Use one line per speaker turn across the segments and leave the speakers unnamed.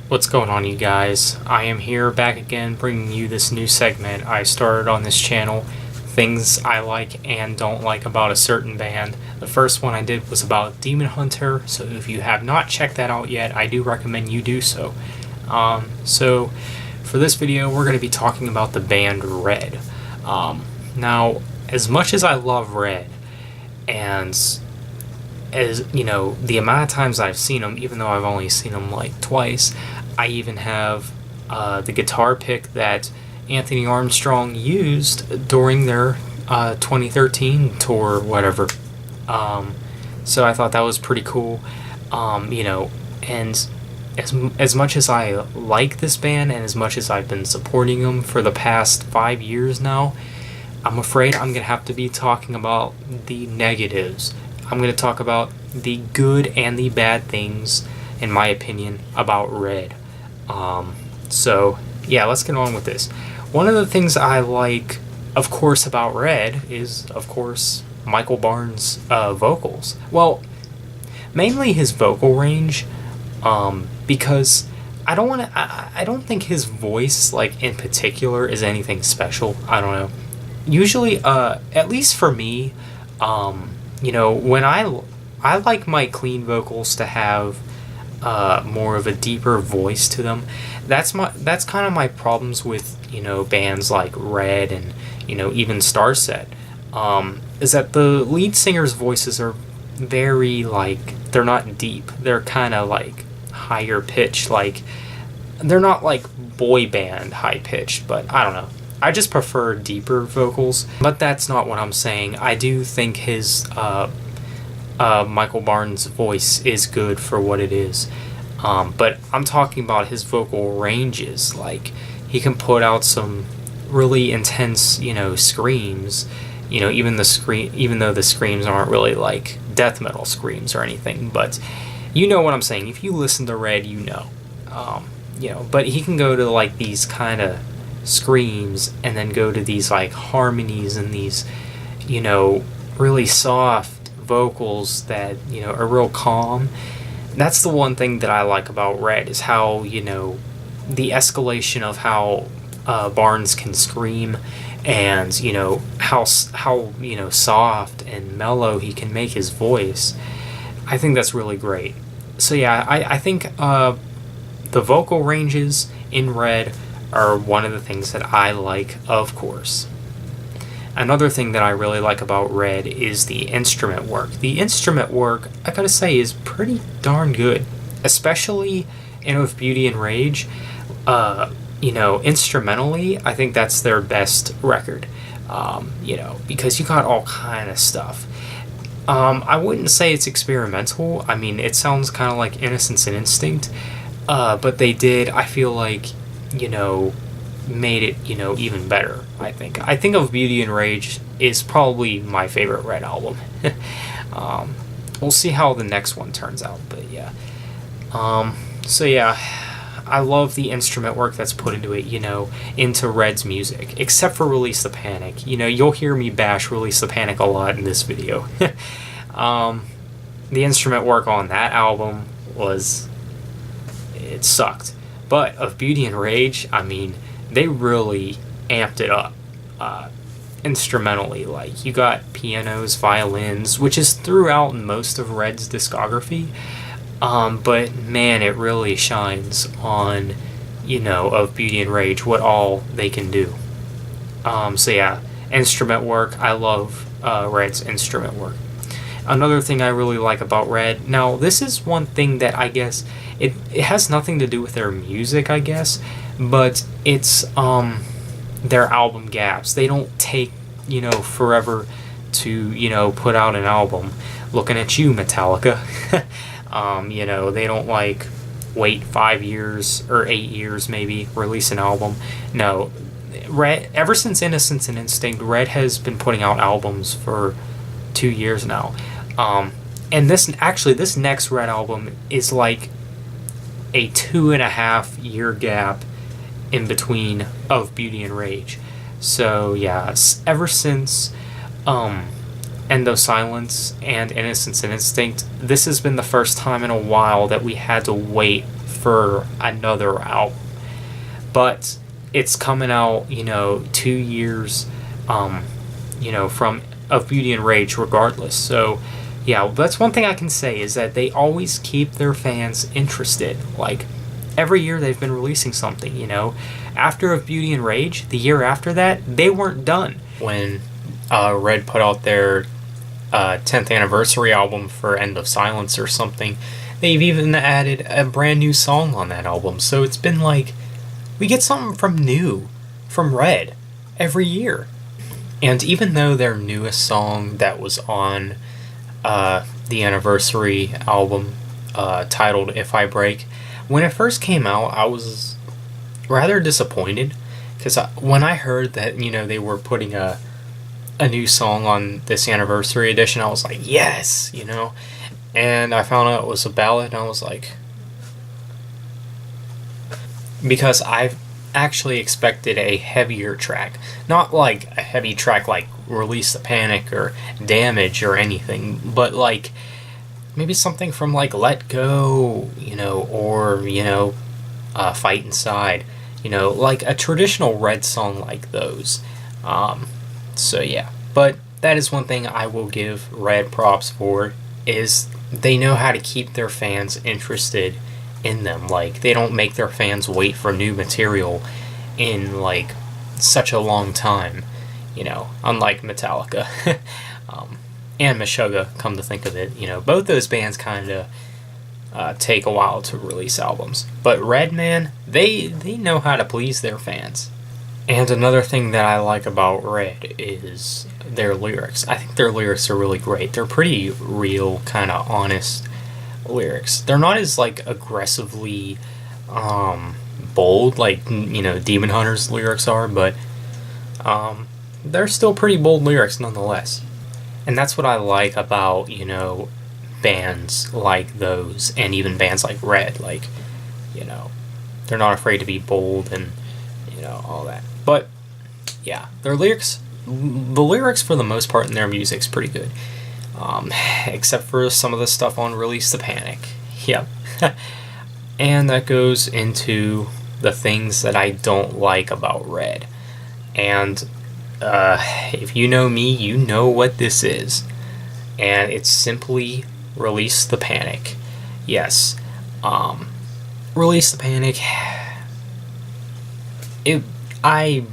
What's going on, you guys? I am here back again bringing you this new segment I started on this channel, things I like and don't like about a certain band. The first one I did was about Demon Hunter, so if you have not checked that out yet, I do recommend you do so. So for this video, we're going to be talking about the band Red. Now, as much as I love Red, and as you know, the amount of times I've seen them, even though I've only seen them like twice, I even have the guitar pick that Anthony Armstrong used during their 2013 tour, whatever. So I thought that was pretty cool. And as much as I like this band and as much as I've been supporting them for the past 5 years now, I'm afraid I'm going to have to be talking about the negatives. I'm going to talk about the good and the bad things, in my opinion, about Red. So, yeah, let's get on with this. One of the things I like, of course, about Red is, of course, Michael Barnes' vocals. Well, mainly his vocal range, because I don't think his voice, like, in particular, is anything special. I don't know. Usually, at least for me, when I like my clean vocals to have more of a deeper voice to them. That's kind of my problems with bands like Red and even Starset. Is that the lead singers' voices are very they're not deep. They're kind of like higher pitched. Like they're not like boy band high pitched, but I don't know. I just prefer deeper vocals. But that's not what I'm saying. I do think his Michael Barnes' voice is good for what it is. But I'm talking about his vocal ranges. Like, he can put out some really intense, screams. Even though the screams aren't really like death metal screams or anything. But you know what I'm saying. If you listen to Red, you know. But he can go to like these kind of screams and then go to these like harmonies and these, really soft vocals that are real calm. That's the one thing that I like about Red, is how the escalation of how Barnes can scream, and how soft and mellow he can make his voice. I think that's really great. So yeah, I think the vocal ranges in Red are one of the things that I like, of course. Another thing that I really like about Red is the instrument work. The instrument work, I gotta say, is pretty darn good. Especially in Of Beauty and Rage. Instrumentally, I think that's their best record. Because you got all kind of stuff. I wouldn't say it's experimental. I mean, it sounds kind of like Innocence and Instinct. But they did, I feel like, made it, even better, I think. I think Of Beauty and Rage is probably my favorite Red album. We'll see how the next one turns out, but yeah. So yeah, I love the instrument work that's put into it, into Red's music, except for Release the Panic. You'll hear me bash Release the Panic a lot in this video. The instrument work on that album it sucked. But Of Beauty and Rage, I mean, they really amped it up instrumentally. Like, you got pianos, violins, which is throughout most of Red's discography. But man, it really shines on, Of Beauty and Rage, what all they can do. So yeah, instrument work. I love Red's instrument work. Another thing I really like about Red, now this is one thing that I guess it has nothing to do with their music, I guess, but it's their album gaps. They don't take forever to put out an album. Looking at you, Metallica. They don't wait 5 years or 8 years maybe, release an album. No, Red, ever since Innocence and Instinct, Red has been putting out albums for 2 years now. And this next Red album is like a 2.5 year gap in between Of Beauty and Rage. So yeah, ever since End of Silence and Innocence and Instinct, this has been the first time in a while that we had to wait for another album. But it's coming out, 2 years, from Of Beauty and Rage regardless. So, yeah, that's one thing I can say is that they always keep their fans interested. Like, every year they've been releasing something, After Of Beauty and Rage, the year after that, they weren't done. When Red put out their 10th anniversary album for End of Silence or something, they've even added a brand new song on that album. So it's been like, we get something from Red every year. And even though their newest song that was on the anniversary album, titled If I Break, when it first came out, I was rather disappointed, because when I heard that, they were putting a new song on this anniversary edition, I was like, yes, and I found out it was a ballad, and I was like, because I've actually expected a heavier track, not like a heavy track like Release the Panic or Damage or anything, but like maybe something from like Let Go, or Fight Inside, like a traditional Red song like those. So yeah, but that is one thing I will give Red props for, is they know how to keep their fans interested in them. Like, they don't make their fans wait for new material in like such a long time, unlike Metallica and Meshuggah, come to think of it. Both those bands kind of take a while to release albums, but Red, man, they know how to please their fans. And another thing that I like about Red is their lyrics. I think their lyrics are really great. They're pretty real, kind of honest lyrics. They're not as like aggressively bold like Demon Hunter's lyrics are, but they're still pretty bold lyrics nonetheless. And that's what I like about bands like those, and even bands like Red. Like, they're not afraid to be bold and all that. But yeah, the lyrics for the most part in their music's pretty good. Except for some of the stuff on Release the Panic. Yep. And that goes into the things that I don't like about Red. And if you know me, you know what this is. And it's simply Release the Panic. Yes. Release the Panic. I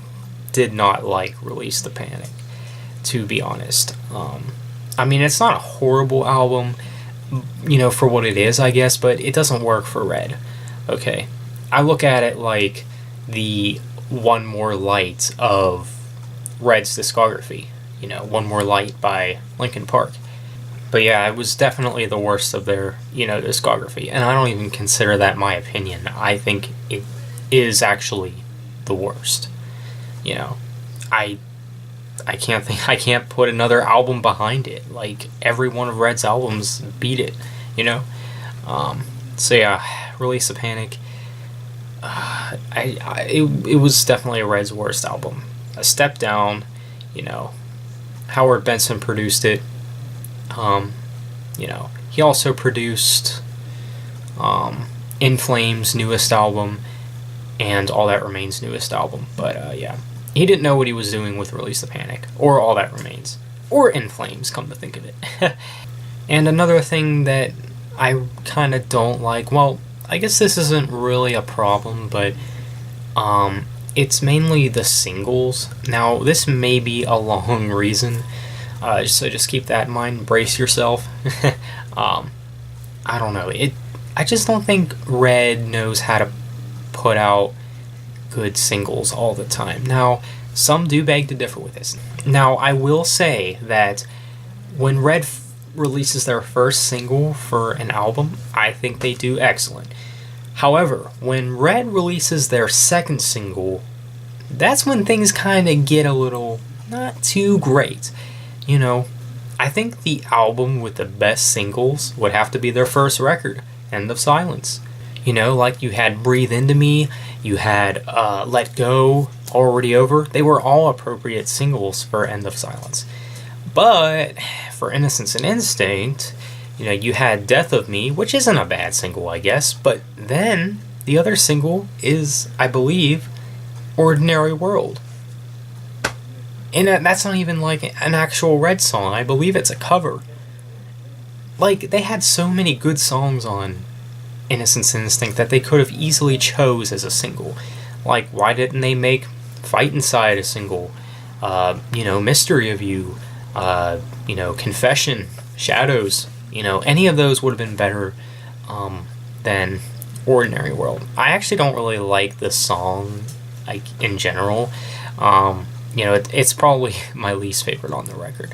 did not like Release the Panic, to be honest. I mean, it's not a horrible album, for what it is, I guess, but it doesn't work for Red. Okay. I look at it like the One More Light of Red's discography. One More Light by Linkin Park. But yeah, it was definitely the worst of their, discography. And I don't even consider that my opinion. I think it is actually the worst. I can't put another album behind it. Like, every one of Red's albums beat it, So yeah, Release the Panic. It was definitely Red's worst album. A step down, Howard Benson produced it. He also produced In Flames' newest album and All That Remains' newest album. But yeah, he didn't know what he was doing with Release the Panic, or All That Remains, or In Flames, come to think of it. And another thing that I kind of don't like, well, I guess this isn't really a problem, but it's mainly the singles. Now, this may be a long reason, so just keep that in mind. Brace yourself. I don't know. I just don't think Red knows how to put out good singles all the time. Now, some do beg to differ with this. Now, I will say that when Red releases their first single for an album, I think they do excellent. However, when Red releases their second single, that's when things kind of get a little not too great. I think the album with the best singles would have to be their first record, End of Silence. Like you had Breathe Into Me, you had Let Go, Already Over. They were all appropriate singles for End of Silence. But for Innocence and Instinct, You know, you had Death of Me, which isn't a bad single, I guess, but then the other single is, I believe, Ordinary World. And that's not even like an actual Red song. I believe it's a cover. Like, they had so many good songs on Innocence Instinct that they could have easily chose as a single. Like, why didn't they make Fight Inside a single? Mystery of You, Confession, Shadows. Any of those would have been better than Ordinary World. I actually don't really like this song, like, in general. It's probably my least favorite on the record.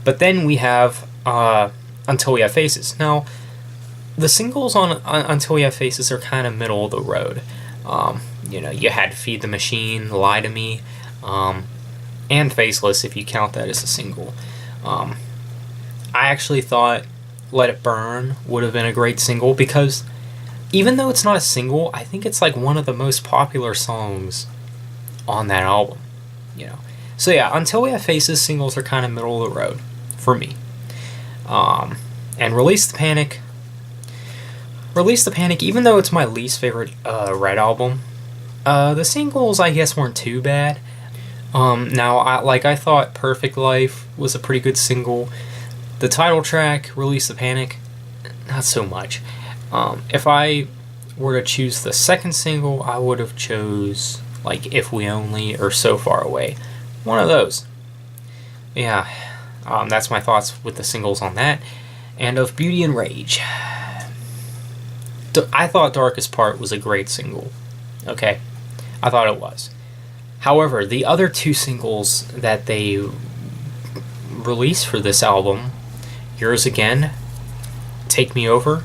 But then we have Until We Have Faces. Now, the singles on Until We Have Faces are kind of middle of the road. You had Feed the Machine, Lie to Me, and Faceless, if you count that as a single. I actually thought Let It Burn would have been a great single, because even though it's not a single, I think it's like one of the most popular songs on that album. So yeah, Until We Have Faces singles are kind of middle of the road for me. And Release the Panic, even though it's my least favorite Red album, the singles, I guess, weren't too bad. I thought Perfect Life was a pretty good single. The title track, Release the Panic, not so much. If I were to choose the second single, I would have chose, like, If We Only or So Far Away. One of those. Yeah, that's my thoughts with the singles on that. And of Beauty and Rage, I thought Darkest Part was a great single. Okay, I thought it was. However, the other two singles that they released for this album, Yours Again, Take Me Over,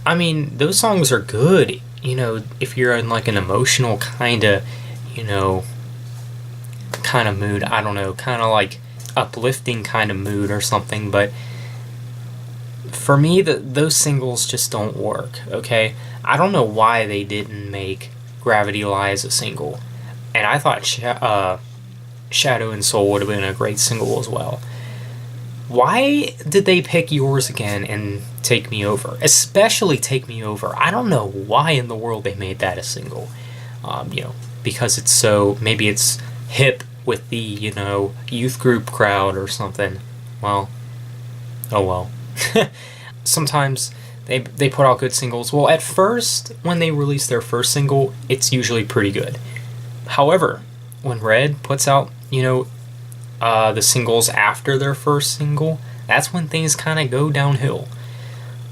I mean, those songs are good, if you're in like an emotional kind of mood. I don't know, kind of like uplifting kind of mood or something, but for me, those singles just don't work, okay? I don't know why they didn't make Gravity Lies a single, and I thought Shadow and Soul would have been a great single as well. Why did they pick Yours Again and Take Me Over? Especially Take Me Over. I don't know why in the world they made that a single. Because it's so, maybe it's hip with the, youth group crowd or something. Well, oh well. Sometimes they put out good singles. Well, at first, when they release their first single, it's usually pretty good. However, when Red puts out, the singles after their first single, that's when things kind of go downhill.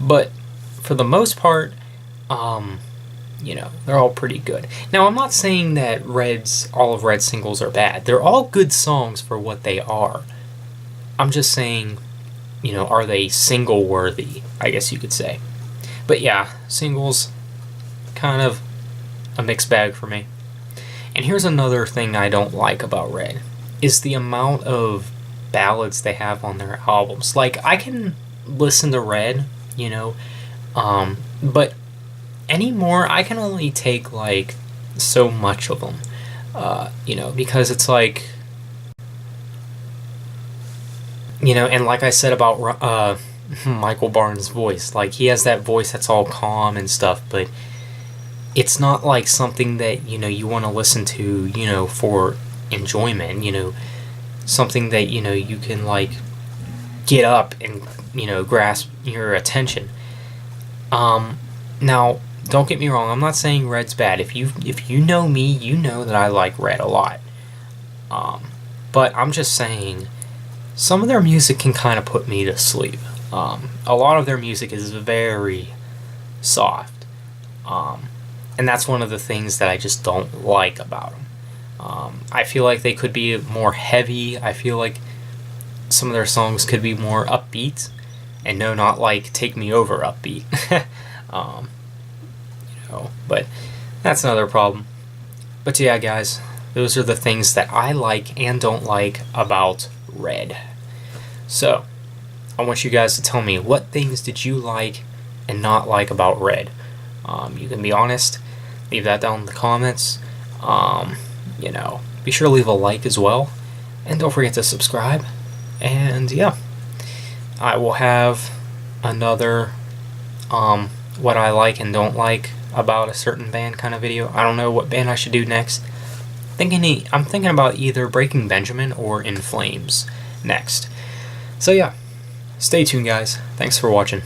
But for the most part, they're all pretty good. Now, I'm not saying that all of Red's singles are bad. They're all good songs for what they are. I'm just saying, are they single worthy, I guess you could say. But yeah, singles, kind of a mixed bag for me. And here's another thing I don't like about Red, is the amount of ballads they have on their albums. Like, I can listen to Red, but anymore I can only take like so much of them, because it's like, and like I said about Michael Barnes' voice, like, he has that voice that's all calm and stuff, but it's not like something that you want to listen to for enjoyment, something that you can like get up and grasp your attention. Now, don't get me wrong, I'm not saying Red's bad. If you know me, you know that I like Red a lot. But I'm just saying, some of their music can kind of put me to sleep. A lot of their music is very soft, and that's one of the things that I just don't like about them. I feel like they could be more heavy. I feel like some of their songs could be more upbeat, and no, not like Take Me Over upbeat. But that's another problem. But yeah, guys, those are the things that I like and don't like about Red. So, I want you guys to tell me, what things did you like and not like about Red? You can be honest, leave that down in the comments. Be sure to leave a like as well, and don't forget to subscribe. And yeah, I will have another what I like and don't like about a certain band kind of video. I don't know what band I should do next. I'm thinking about either Breaking Benjamin or In Flames next. So yeah, stay tuned guys. Thanks for watching.